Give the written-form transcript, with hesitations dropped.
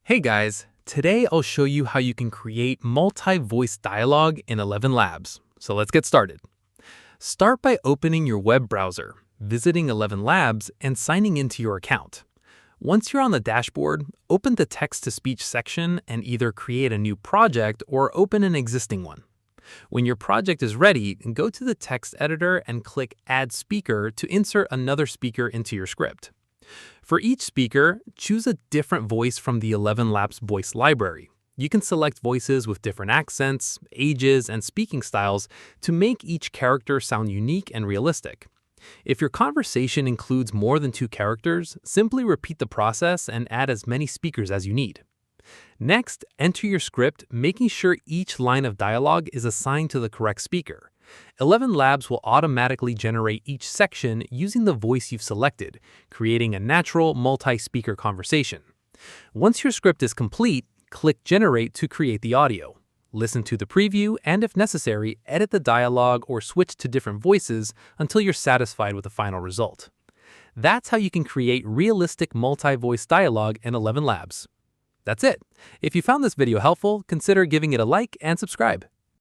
Hey guys, today I'll show you how you can create multi-voice dialogue in ElevenLabs. So let's get started. Start by opening your web browser, visiting ElevenLabs, and signing into your account. Once you're on the dashboard, open the text-to-speech section and either create a new project or open an existing one. When your project is ready, go to the text editor and click Add Speaker to insert another speaker into your script. For each speaker, choose a different voice from the ElevenLabs voice library. You can select voices with different accents, ages, and speaking styles to make each character sound unique and realistic. If your conversation includes more than 2 characters, simply repeat the process and add as many speakers as you need. Next, enter your script, making sure each line of dialogue is assigned to the correct speaker. ElevenLabs will automatically generate each section using the voice you've selected, creating a natural multi-speaker conversation. Once your script is complete, click Generate to create the audio. Listen to the preview and, if necessary, edit the dialogue or switch to different voices until you're satisfied with the final result. That's how you can create realistic multi-voice dialogue in ElevenLabs. That's it. If you found this video helpful, consider giving it a like and subscribe.